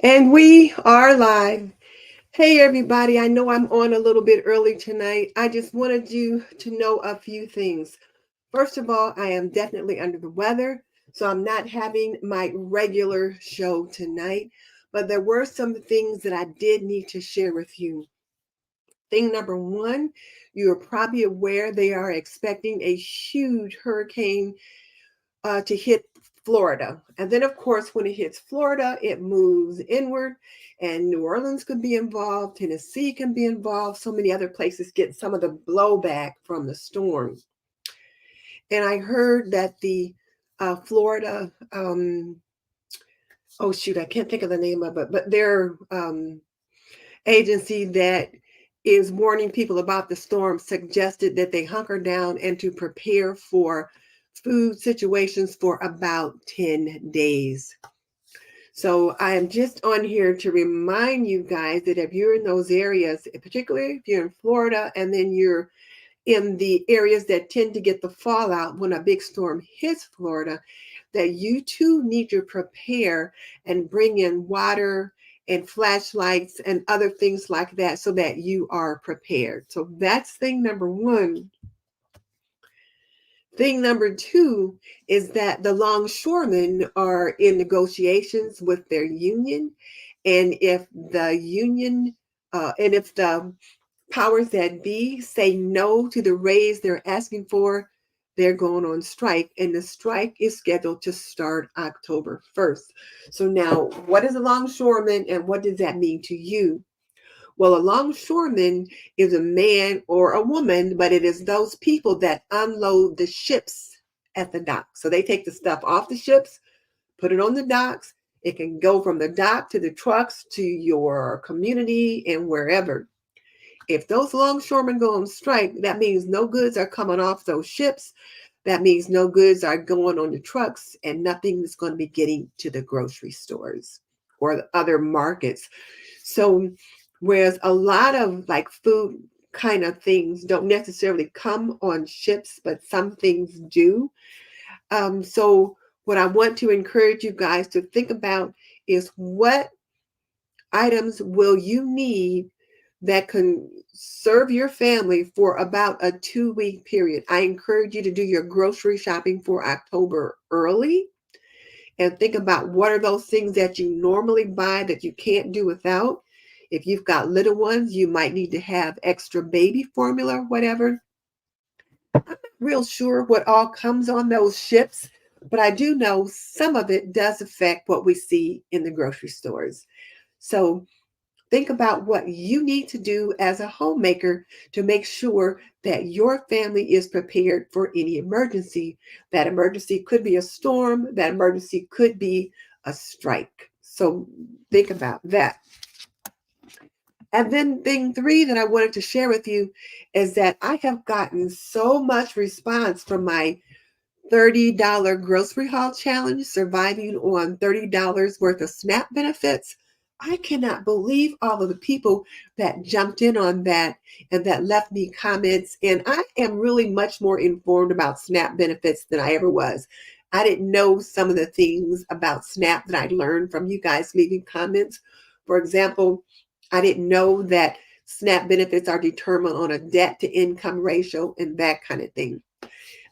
And we are live. Hey, everybody. I know I'm on a little bit early tonight. I just wanted you to know a few things. First of all, I am definitely under the weather, so I'm not having my regular show tonight. But there were some things that I did need to share with you. Thing number one, you are probably aware they are expecting a huge hurricane to hit Florida. And then, of course, when it hits Florida, it moves inward, and New Orleans could be involved, Tennessee can be involved, so many other places get some of the blowback from the storm. And I heard that the Florida, oh shoot, I can't think of the name of it, but their agency that is warning people about the storm suggested that they hunker down and to prepare for food situations for about 10 days. So I am just on here to remind you guys that if you're in those areas, particularly if you're in Florida and then you're in the areas that tend to get the fallout when a big storm hits Florida, that you too need to prepare and bring in water and flashlights and other things like that so that you are prepared. So that's thing number one. Thing number two is that the longshoremen are in negotiations with their union. And if the union, and if the powers that be say no to the raise they're asking for, they're going on strike. And the strike is scheduled to start October 1st. So now, what is a longshoreman and what does that mean to you? Well, a longshoreman is a man or a woman, but it is those people that unload the ships at the dock. So they take the stuff off the ships, put it on the docks. It can go from the dock to the trucks to your community and wherever. If those longshoremen go on strike, that means no goods are coming off those ships. That means no goods are going on the trucks and nothing is going to be getting to the grocery stores or the other markets. So whereas a lot of like food kind of things don't necessarily come on ships, but some things do. So what I want to encourage you guys to think about is what items will you need that can serve your family for about a 2-week period. I encourage you to do your grocery shopping for October early and think about what are those things that you normally buy that you can't do without. If you've got little ones, you might need to have extra baby formula or whatever. I'm not real sure what all comes on those ships, but I do know some of it does affect what we see in the grocery stores. So think about what you need to do as a homemaker to make sure that your family is prepared for any emergency. That emergency could be a storm, that emergency could be a strike. So think about that. And then thing three that I wanted to share with you is that I have gotten so much response from my $30 grocery haul challenge, surviving on $30 worth of SNAP benefits. I cannot believe all of the people that jumped in on that and that left me comments. And I am really much more informed about SNAP benefits than I ever was. I didn't know some of the things about SNAP that I learned from you guys leaving comments. For example, I didn't know that SNAP benefits are determined on a debt to income ratio and that kind of thing.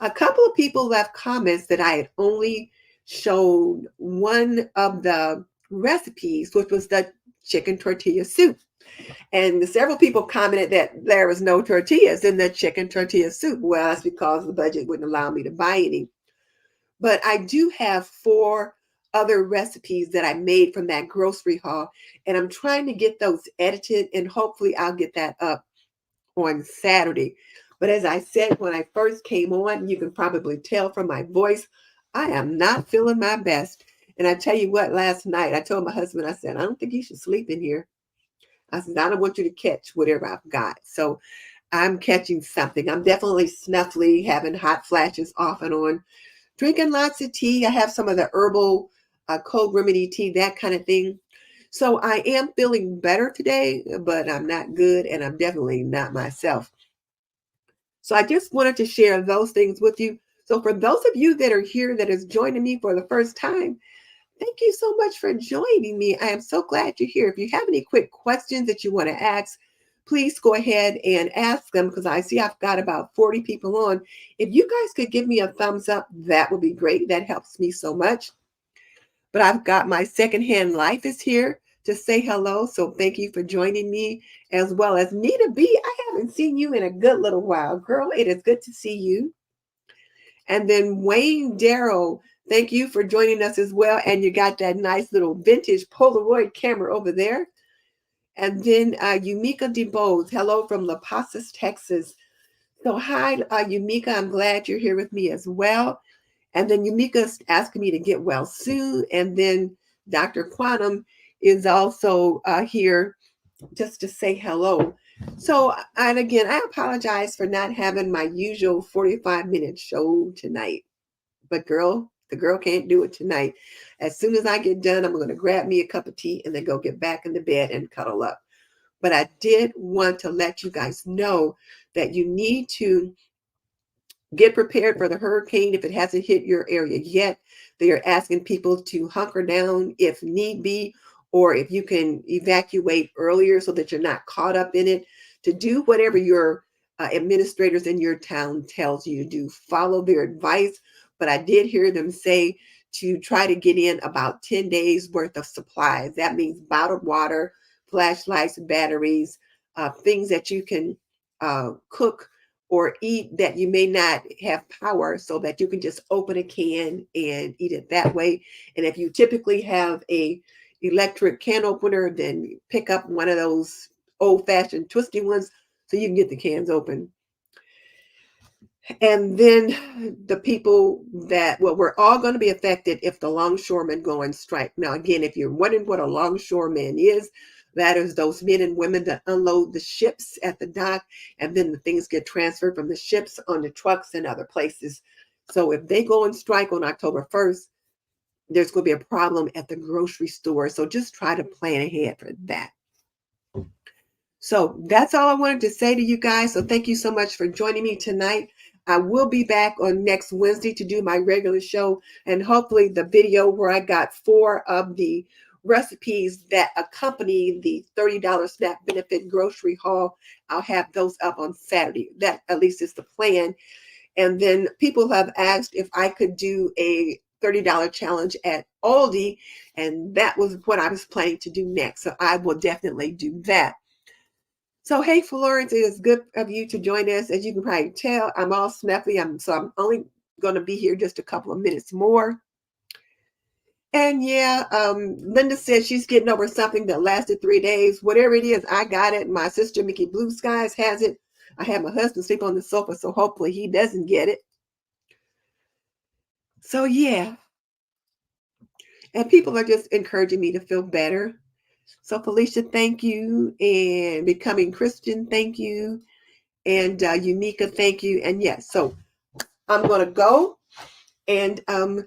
A couple of people left comments that I had only showed one of the recipes, which was the chicken tortilla soup. And several people commented that there was no tortillas in the chicken tortilla soup. Well, that's because the budget wouldn't allow me to buy any. But I do have 4 other recipes that I made from that grocery haul, and I'm trying to get those edited, and hopefully I'll get that up on Saturday. But as I said when I first came on, you can probably tell from my voice, I am not feeling my best. And I tell you what, last night I told my husband, I said, I don't think you should sleep in here. I said, I don't want you to catch whatever I've got. So I'm catching something. I'm definitely snuffly, having hot flashes off and on, drinking lots of tea. I have some of the herbal cold remedy tea, that kind of thing. So I am feeling better today, but I'm not good and I'm definitely not myself. So I just wanted to share those things with you. So for those of you that are here that is joining me for the first time, Thank you so much for joining me. I am so glad you're here. If you have any quick questions that you want to ask, please go ahead and ask them because I see I've got about 40 people on. If you guys could give me a thumbs up, that would be great. That helps me so much. But I've got my secondhand life is here to say hello. So thank you for joining me, as well as Nita B. I haven't seen you in a good little while. Girl, it is good to see you. And then Wayne Darrow, thank you for joining us as well. And you got that nice little vintage Polaroid camera over there. And then Yumika DeBose, hello from La Paz, Texas. So hi, Yumika, I'm glad you're here with me as well. And then Yumika's asking me to get well soon. And then Dr. Quantum is also here just to say hello. So, and again, I apologize for not having my usual 45-minute show tonight. But girl, the girl can't do it tonight. As soon as I get done, I'm going to grab me a cup of tea and then go get back into bed and cuddle up. But I did want to let you guys know that you need to get prepared for the hurricane if it hasn't hit your area yet. They are asking people to hunker down if need be, or if you can evacuate earlier so that you're not caught up in it, to do whatever your administrators in your town tells you to do. Follow their advice. But I did hear them say to try to get in about 10 days worth of supplies. That means bottled water, flashlights, batteries, things that you can cook or eat that you may not have power, so that you can just open a can and eat it that way. And if you typically have a electric can opener, then pick up one of those old-fashioned twisty ones so you can get the cans open. And then the people that, well, we're all going to be affected if the longshoremen go on strike. Now, again, if you're wondering what a longshoreman is, that is those men and women that unload the ships at the dock, and then the things get transferred from the ships onto trucks and other places. So if they go on strike on October 1st, there's going to be a problem at the grocery store. So just try to plan ahead for that. So that's all I wanted to say to you guys. So thank you so much for joining me tonight. I will be back on next Wednesday to do my regular show, and hopefully the video where I got 4 of the recipes that accompany the $30 SNAP benefit grocery haul, I'll have those up on Saturday. That at least is the plan. And then people have asked if I could do a $30 challenge at Aldi, and that was what I was planning to do next. So I will definitely do that. So, hey, Florence, it is good of you to join us. As you can probably tell, I'm all snuffy. So I'm only going to be here just a couple of minutes more. And yeah, Linda said she's getting over something that lasted 3 days. Whatever it is, I got it. My sister, Mickey Blue Skies, has it. I had my husband sleep on the sofa, so hopefully he doesn't get it. So, yeah. And people are just encouraging me to feel better. So, Felicia, thank you. And Becoming Christian, thank you. And Unica, thank you. And yes, so I'm going to go, and I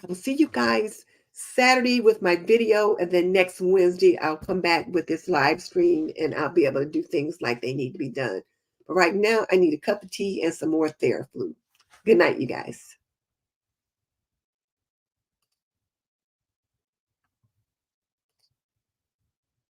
will see you guys Saturday with my video, and then next Wednesday I'll come back with this live stream, and I'll be able to do things like they need to be done. But right now I need a cup of tea and some more Theraflu. Good night, you guys.